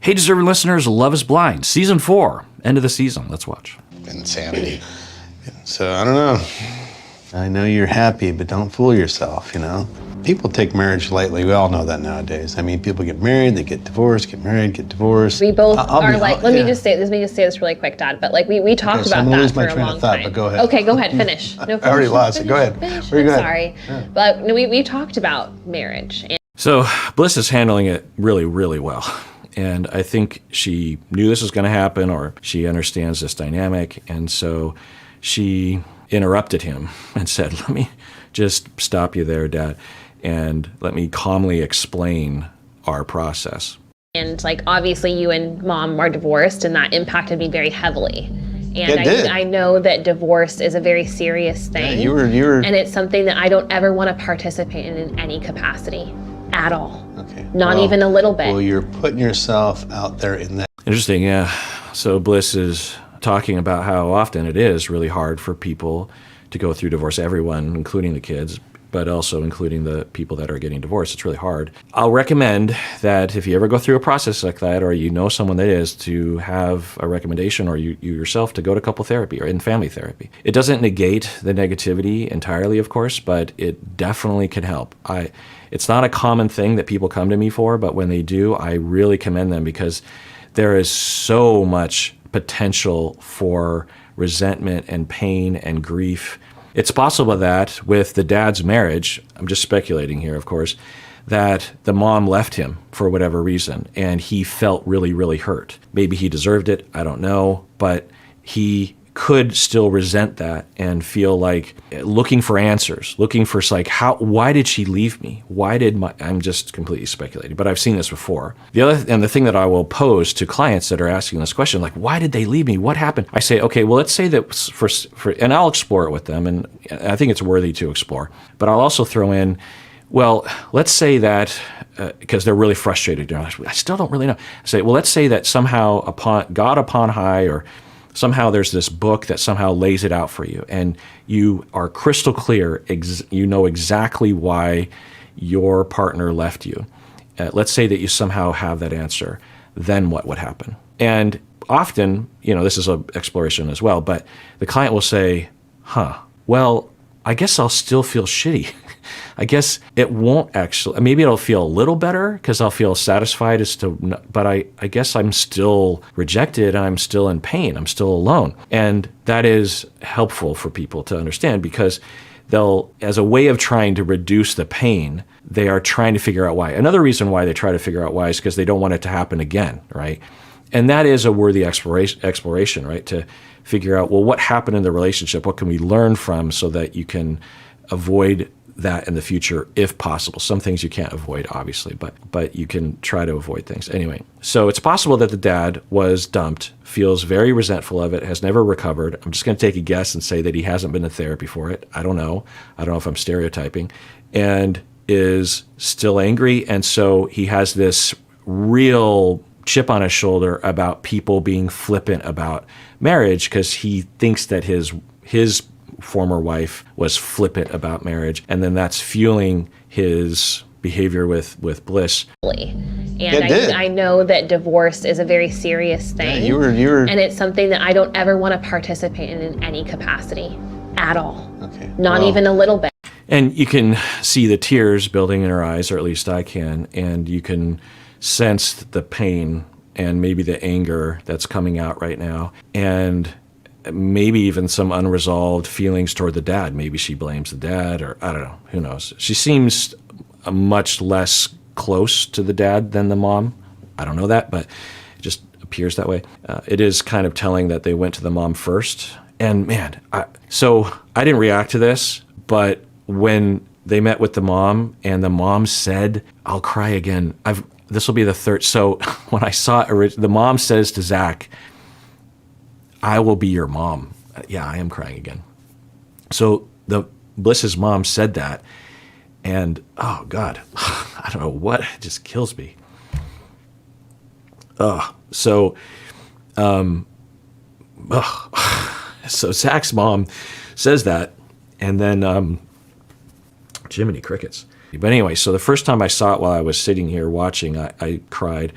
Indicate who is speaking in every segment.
Speaker 1: Hey, deserving listeners, Love is Blind, Season 4, end of the season. Let's watch.
Speaker 2: Insanity. So, I don't know. I know you're happy, but don't fool yourself, you know? People take marriage lightly. We all know that nowadays. I mean, people get married, they get divorced, get married, get divorced.
Speaker 3: We both let me just say this really quick, Dad, but like we talked about that for a long time.
Speaker 2: But go ahead.
Speaker 3: Okay, go ahead, finish. No,
Speaker 2: I already lost it. Go ahead.
Speaker 3: Finish.
Speaker 2: Go ahead.
Speaker 3: Sorry. Yeah. But no, we talked about marriage.
Speaker 1: So Bliss is handling it really, really well. And I think she knew this was going to happen, or she understands this dynamic. And so she interrupted him and said, let me just stop you there, Dad, and let me calmly explain our process.
Speaker 3: And like, obviously you and Mom are divorced, and that impacted me very heavily. And I know that divorce is a very serious thing.
Speaker 2: Yeah, you were. And
Speaker 3: it's something that I don't ever want to participate in any capacity at all.
Speaker 2: Okay.
Speaker 3: Not even a little bit.
Speaker 2: Well, you're putting yourself out there in that.
Speaker 1: Interesting, yeah. So Bliss is talking about how often it is really hard for people to go through divorce, everyone, including the kids, but also including the people that are getting divorced. It's really hard. I'll recommend that if you ever go through a process like that, or you know someone that is, to have a recommendation, or you yourself, to go to couple therapy or in family therapy. It doesn't negate the negativity entirely, of course, but it definitely can help. It's not a common thing that people come to me for, but when they do, I really commend them, because there is so much potential for resentment and pain and grief. It's possible that with the dad's marriage, I'm just speculating here, of course, that the mom left him for whatever reason, and he felt really, really hurt. Maybe he deserved it, I don't know, but he could still resent that and feel like looking for answers, looking for like, why did she leave me? I'm just completely speculating, but I've seen this before. The thing that I will pose to clients that are asking this question, like, why did they leave me? What happened? I say, okay, well, let's say that and I'll explore it with them, and I think it's worthy to explore, but I'll also throw in, well, let's say that, because they're really frustrated, I still don't really know. I say, well, let's say that somehow God upon high, or somehow there's this book that somehow lays it out for you, and you are crystal clear, you know exactly why your partner left you. Let's say that you somehow have that answer. Then what would happen? And often, this is an exploration as well, but the client will say, well, I guess I'll still feel shitty. I guess it won't actually, maybe it'll feel a little better because I'll feel satisfied but I guess I'm still rejected, and I'm still in pain, I'm still alone. And that is helpful for people to understand, because as a way of trying to reduce the pain, they are trying to figure out why. Another reason why they try to figure out why is because they don't want it to happen again, right? And that is a worthy exploration, right? To figure out, well, what happened in the relationship? What can we learn from, so that you can avoid that in the future if possible? Some things you can't avoid, obviously, but you can try to avoid things. Anyway, so it's possible that the dad was dumped, feels very resentful of it, has never recovered. I'm just going to take a guess and say that he hasn't been to therapy for it. I don't know if I'm stereotyping, and is still angry. And so he has this real chip on his shoulder about people being flippant about marriage, because he thinks that his former wife was flippant about marriage, and then that's fueling his behavior with Bliss.
Speaker 3: And I know that divorce is a very serious thing.
Speaker 2: Yeah, you were.
Speaker 3: And it's something that I don't ever want to participate in any capacity at all.
Speaker 2: Okay.
Speaker 3: Not even a little bit.
Speaker 1: And you can see the tears building in her eyes, or at least I can, and you can sense the pain and maybe the anger that's coming out right now, and maybe even some unresolved feelings toward the dad. Maybe she blames the dad, or I don't know, who knows. She seems much less close to the dad than the mom. I don't know that, but it just appears that way. It is kind of telling that they went to the mom first. And man, so I didn't react to this, but when they met with the mom and the mom said, I'll cry again. This will be the third. So when I saw it, the mom says to Zach, I will be your mom. Yeah, I am crying again. So Bliss's mom said that, and oh God, I don't know what, it just kills me. So Zach's mom says that, and then Jiminy Crickets. But anyway, so the first time I saw it while I was sitting here watching, I cried.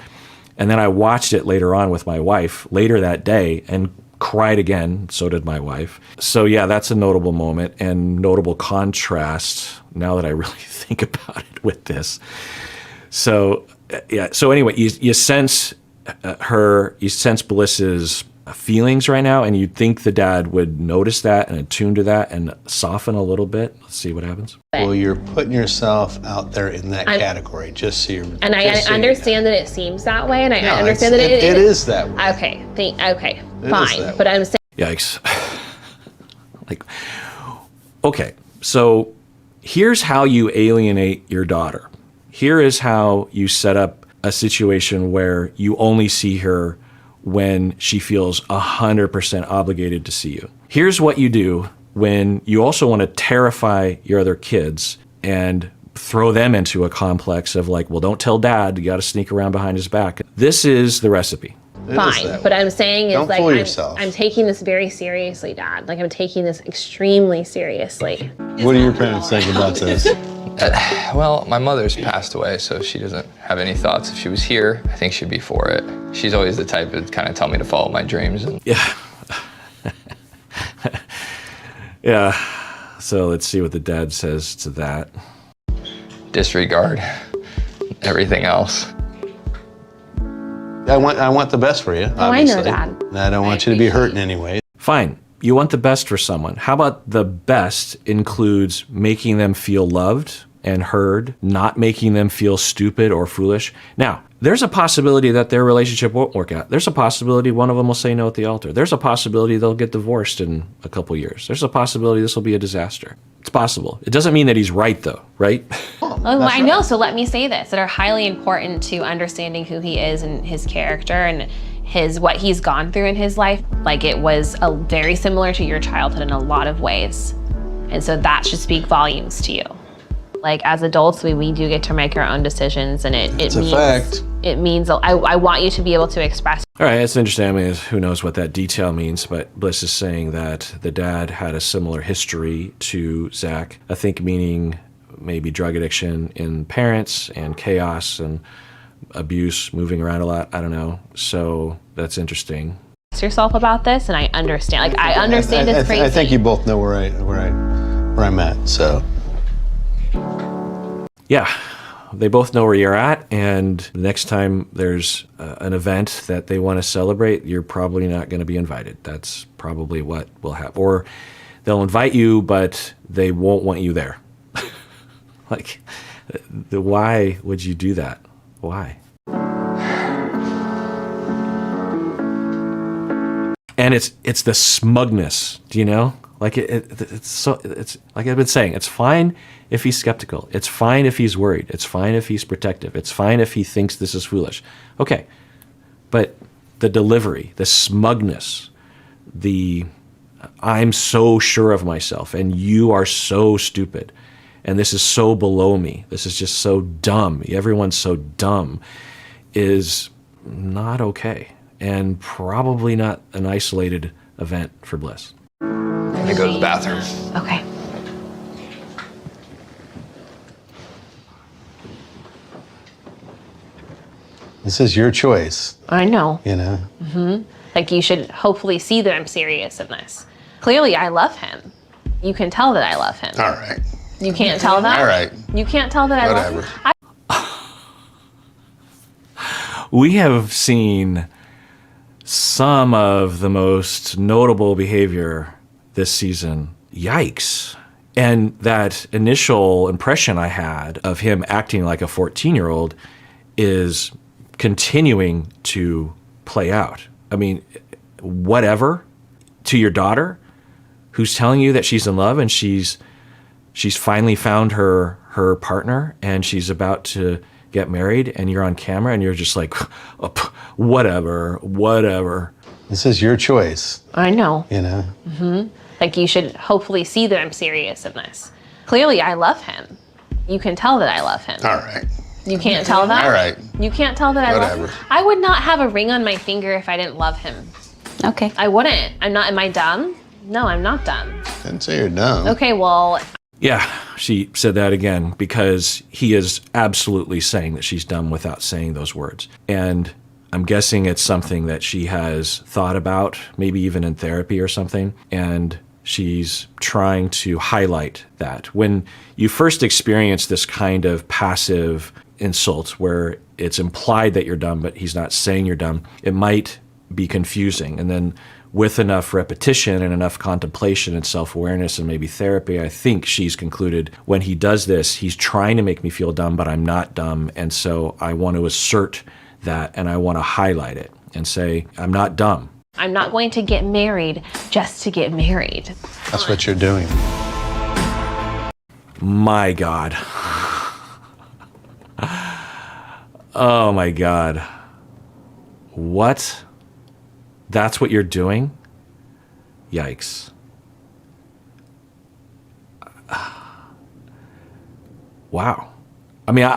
Speaker 1: And then I watched it later on with my wife later that day and cried again. So did my wife. So yeah, that's a notable moment and notable contrast now that I really think about it with this. So yeah. So anyway, you sense you sense Bliss's feelings right now, and you'd think the dad would notice that and attune to that and soften a little bit. Let's see what happens.
Speaker 2: Well, you're putting yourself out there in that category, just so you're.
Speaker 3: And I understand that it seems that way, and I
Speaker 2: No,
Speaker 3: understand that
Speaker 2: it is that way.
Speaker 3: Okay, okay,
Speaker 2: It is
Speaker 3: fine.
Speaker 2: that
Speaker 3: But
Speaker 2: way.
Speaker 3: I'm saying.
Speaker 1: Yikes. Like, okay, so here's how you alienate your daughter. Here is how you set up a situation where you only see her when she feels 100% obligated to see you. Here's what you do when you also want to terrify your other kids and throw them into a complex of like, well, don't tell dad, you got to sneak around behind his back. This is the recipe.
Speaker 2: It is
Speaker 3: Fine,
Speaker 2: that
Speaker 3: but
Speaker 2: way.
Speaker 3: I'm saying is
Speaker 2: Don't
Speaker 3: like
Speaker 2: fool yourself.
Speaker 3: I'm taking this very seriously, Dad. Like I'm taking this extremely seriously.
Speaker 2: What do your parents think about this?
Speaker 4: Well, my mother's passed away, so she doesn't have any thoughts. If she was here, I think she'd be for it. She's always the type to kind of tell me to follow my dreams. And
Speaker 1: Yeah. Yeah. So let's see what the dad says to that.
Speaker 4: disregard everything else.
Speaker 2: I want the best for you,
Speaker 3: Oh, I know
Speaker 2: obviously.
Speaker 3: that.
Speaker 2: And I don't want you to be hurt in any way.
Speaker 1: Fine. You want the best for someone. How about the best includes making them feel loved and heard, not making them feel stupid or foolish? Now, there's a possibility that their relationship won't work out. There's a possibility one of them will say no at the altar. There's a possibility they'll get divorced in a couple years. There's a possibility this will be a disaster. It's possible. It doesn't mean that he's right, though, right?
Speaker 3: Oh, I know. So let me say this: that are highly important to understanding who he is and his character and what he's gone through in his life. Like it was very similar to your childhood in a lot of ways, and so that should speak volumes to you. Like as adults, we do get to make our own decisions, and it
Speaker 2: It's
Speaker 3: means
Speaker 2: a fact.
Speaker 3: it means I want you to be able to express.
Speaker 1: All right, that's interesting. I mean, who knows what that detail means, but Bliss is saying that the dad had a similar history to Zach. I think meaning maybe drug addiction in parents and chaos and abuse, moving around a lot. I don't know. So that's interesting.
Speaker 3: Yourself about this, and I understand. Like I understand it's crazy.
Speaker 2: I think you both know where I'm at. So
Speaker 1: Yeah, they both know where you're at, and the next time there's an event that they want to celebrate, you're probably not going to be invited. That's probably what will happen. Or they'll invite you, but they won't want you there. Like, why would you do that? Why? And it's the smugness, do you know? Like it's like I've been saying, it's fine if he's skeptical. It's fine if he's worried. It's fine if he's protective. It's fine if he thinks this is foolish. Okay. But the delivery, the smugness, I'm so sure of myself and you are so stupid and this is so below me. This is just so dumb. Everyone's so dumb is not okay and probably not an isolated event for Bliss.
Speaker 4: I'm gonna go to the bathroom.
Speaker 3: Okay.
Speaker 2: this is your choice,
Speaker 3: I know.
Speaker 2: you know.
Speaker 3: Like you should hopefully see that I'm serious in this. Clearly, I love him. You can tell that I love him.
Speaker 2: All right.
Speaker 3: You can't tell that?
Speaker 2: All right.
Speaker 3: You can't tell that I love
Speaker 2: Whatever.
Speaker 3: him?
Speaker 1: We have seen some of the most notable behavior this season. Yikes. And that initial impression I had of him acting like a 14-year-old is continuing to play out. I mean, whatever to your daughter who's telling you that she's in love and she's finally found her partner and she's about to get married and you're on camera and you're just like, oh, whatever.
Speaker 2: This is your choice,
Speaker 3: I know.
Speaker 2: you know.
Speaker 3: Like you should hopefully see that I'm serious in this. Clearly, I love him. You can tell that I love him.
Speaker 2: All right.
Speaker 3: You can't tell that?
Speaker 2: All right.
Speaker 3: You can't tell that I love
Speaker 2: Whatever.
Speaker 3: him? I would not have a ring on my finger if I didn't love him.
Speaker 5: Okay.
Speaker 3: I wouldn't. Am I dumb? No, I'm not dumb.
Speaker 2: Didn't say you're dumb.
Speaker 3: Okay, well,
Speaker 1: Yeah, she said that again because he is absolutely saying that she's dumb without saying those words. And I'm guessing it's something that she has thought about, maybe even in therapy or something, and she's trying to highlight that. When you first experience this kind of passive insult where it's implied that you're dumb, but he's not saying you're dumb, it might be confusing. And then with enough repetition and enough contemplation and self-awareness and maybe therapy, I think she's concluded when he does this, he's trying to make me feel dumb, but I'm not dumb. And so I want to assert that, and I want to highlight it and say, I'm not dumb.
Speaker 3: I'm not going to get married just to get married.
Speaker 2: That's what you're doing.
Speaker 1: My God. Oh my God. What? That's what you're doing? Yikes. Wow. I mean,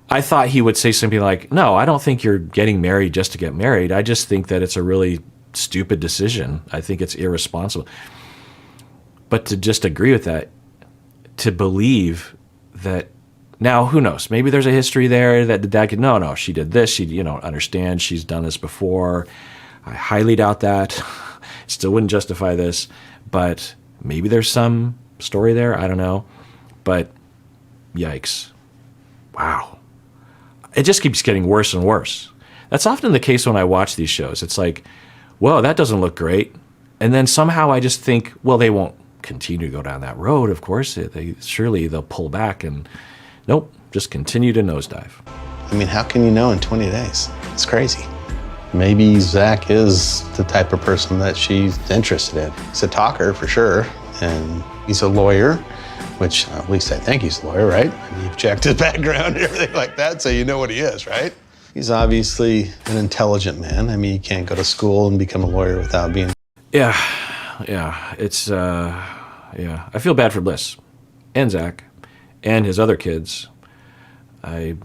Speaker 1: I thought he would say something like, no, I don't think you're getting married just to get married. I just think that it's a really stupid decision. I think it's irresponsible. But to just agree with that, to believe that, now who knows? Maybe there's a history there that the dad could, no, she did this. She, understand she's done this before. I highly doubt that. Still wouldn't justify this, but maybe there's some story there. I don't know. But yikes. Wow. It just keeps getting worse and worse. That's often the case when I watch these shows. It's like, whoa, that doesn't look great. And then somehow I just think, well, they won't continue to go down that road, of course. Surely they'll pull back, and nope, just continue to nosedive.
Speaker 2: I mean, how can you know in 20 days? It's crazy. Maybe Zach is the type of person that she's interested in. He's a talker for sure, and he's a lawyer, which at least I think he's a lawyer, right? I mean, you've checked his background and everything like that, so you know what he is, right? He's obviously an intelligent man. I mean, you can't go to school and become a lawyer without being.
Speaker 1: Yeah, it's, I feel bad for Bliss and Zach and his other kids. I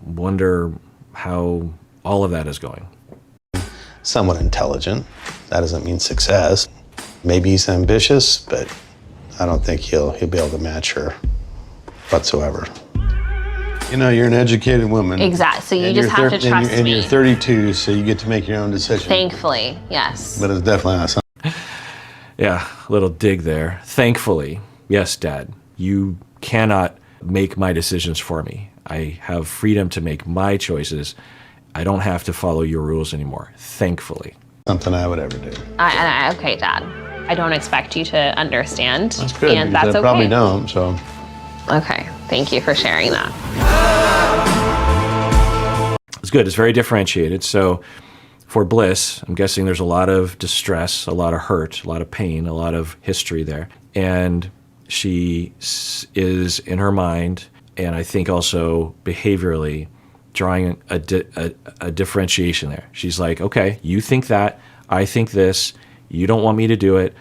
Speaker 1: wonder how all of that is going.
Speaker 2: Somewhat intelligent. That doesn't mean success. Maybe he's ambitious, but I don't think he'll be able to match her whatsoever. You're an educated woman.
Speaker 3: Exactly. So you
Speaker 2: and
Speaker 3: just have to trust
Speaker 2: and
Speaker 3: me.
Speaker 2: you're 32, so you get to make your own decision.
Speaker 3: Thankfully, yes.
Speaker 2: But it's definitely not something.
Speaker 1: Yeah, a little dig there. Thankfully, yes, Dad, you cannot make my decisions for me. I have freedom to make my choices. I don't have to follow your rules anymore, thankfully.
Speaker 2: Something I would ever do.
Speaker 3: Okay, Dad. I don't expect you to understand.
Speaker 2: That's good.
Speaker 3: And that's
Speaker 2: I
Speaker 3: okay.
Speaker 2: probably don't, so.
Speaker 3: Okay, thank you for sharing that.
Speaker 1: It's good. It's very differentiated. So for Bliss, I'm guessing there's a lot of distress, a lot of hurt, a lot of pain, a lot of history there. And she is in her mind, and I think also behaviorally, drawing a differentiation there. She's like, okay, you think that, I think this, you don't want me to do it,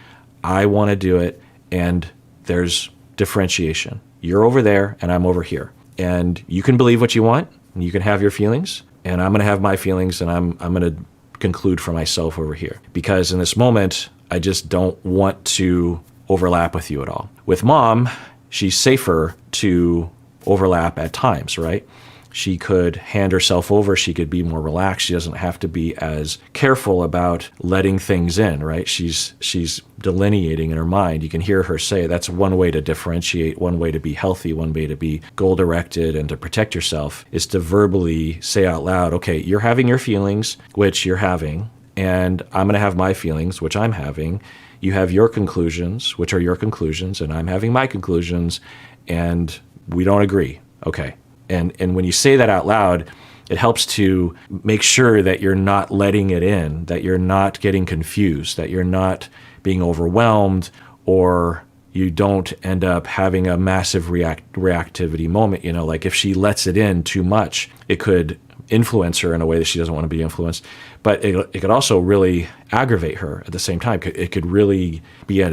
Speaker 1: I want to do it, and there's differentiation. You're over there, and I'm over here. And you can believe what you want, and you can have your feelings, and I'm going to have my feelings, and I'm going to conclude for myself over here. Because in this moment, I just don't want to overlap with you at all. With Mom, she's safer to overlap at times, right? She could hand herself over. She could be more relaxed. She doesn't have to be as careful about letting things in, right? She's delineating in her mind. You can hear her say that's one way to differentiate, one way to be healthy, one way to be goal-directed and to protect yourself is to verbally say out loud, okay, you're having your feelings, which you're having, and I'm going to have my feelings, which I'm having. You have your conclusions, which are your conclusions, and I'm having my conclusions, and we don't agree. Okay. And when you say that out loud, it helps to make sure that you're not letting it in, that you're not getting confused, that you're not being overwhelmed, or you don't end up having a massive reactivity moment. Like if she lets it in too much, it could influence her in a way that she doesn't want to be influenced. But it could also really aggravate her at the same time. It could really be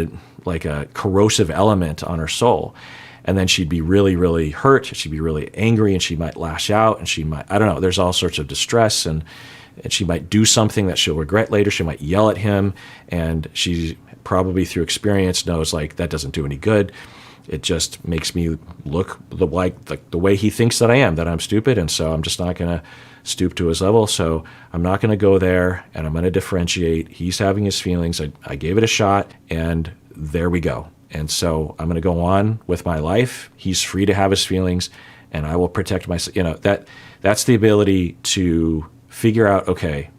Speaker 1: like a corrosive element on her soul. And then she'd be really, really hurt. She'd be really angry, and she might lash out, and she might, I don't know, there's all sorts of distress, and she might do something that she'll regret later. She might yell at him, and she probably through experience knows like that doesn't do any good. It just makes me look like the way he thinks that I am, that I'm stupid. And so I'm just not going to stoop to his level. So I'm not going to go there, and I'm going to differentiate. He's having his feelings. I gave it a shot, and there we go. And so I'm going to go on with my life. He's free to have his feelings, and I will protect myself. That's the ability to figure out, okay,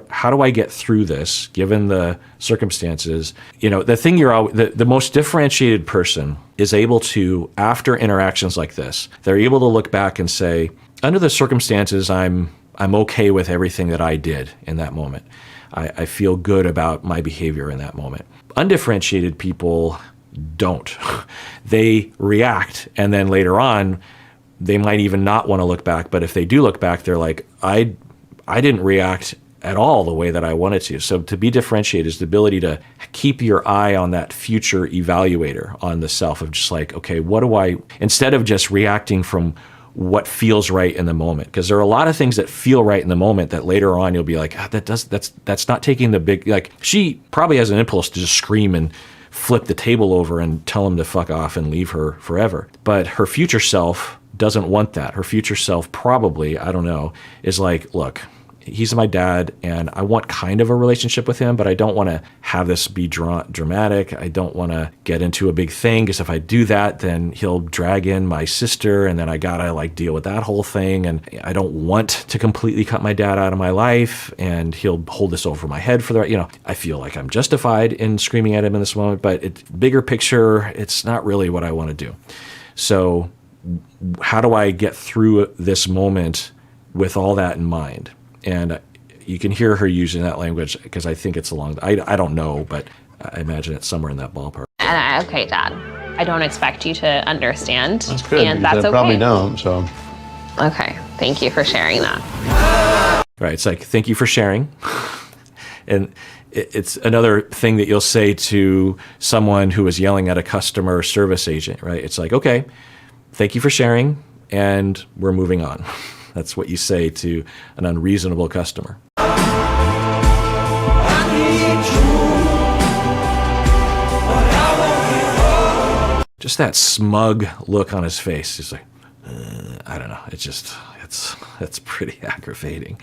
Speaker 1: how do I get through this given the circumstances? The thing the most differentiated person is able to, after interactions like this, they're able to look back and say, under the circumstances, I'm okay with everything that I did in that moment. I feel good about my behavior in that moment. Undifferentiated people don't. They react, and then later on, they might even not want to look back. But if they do look back, they're like, I didn't react at all the way that I wanted to. So to be differentiated is the ability to keep your eye on that future evaluator on the self of just like, okay, instead of just reacting from what feels right in the moment, because there are a lot of things that feel right in the moment that later on you'll be like, that's not taking the big, like, she probably has an impulse to just scream and flip the table over and tell him to fuck off and leave her forever. But her future self doesn't want that. Her future self probably, I don't know, is like, look, he's my dad, and I want kind of a relationship with him, but I don't want to have this be dramatic. I don't want to get into a big thing, because if I do that, then he'll drag in my sister, and then I gotta like deal with that whole thing. And I don't want to completely cut my dad out of my life, and he'll hold this over my head for I feel like I'm justified in screaming at him in this moment, but bigger picture, it's not really what I want to do. So how do I get through this moment with all that in mind? And you can hear her using that language, because I think it's I don't know, but I imagine it's somewhere in that ballpark.
Speaker 3: And okay, Dad, I don't expect you to understand.
Speaker 2: That's good,
Speaker 3: and
Speaker 2: because
Speaker 3: that's
Speaker 2: I
Speaker 3: okay.
Speaker 2: probably don't, so.
Speaker 3: Okay, thank you for sharing that.
Speaker 1: Right, it's like, thank you for sharing. And it's another thing that you'll say to someone who is yelling at a customer service agent, right? It's like, okay, thank you for sharing, and we're moving on. That's what you say to an unreasonable customer. Just that smug look on his face. He's like, I don't know. It's pretty aggravating.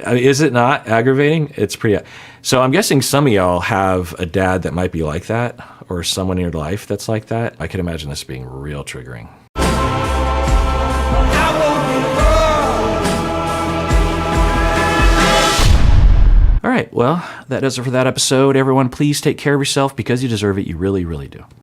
Speaker 1: I mean, is it not aggravating? It's pretty. So I'm guessing some of y'all have a dad that might be like that, or someone in your life that's like that. I can imagine this being real triggering. All right, well, that does it for that episode. Everyone, please take care of yourself, because you deserve it. You really, really do.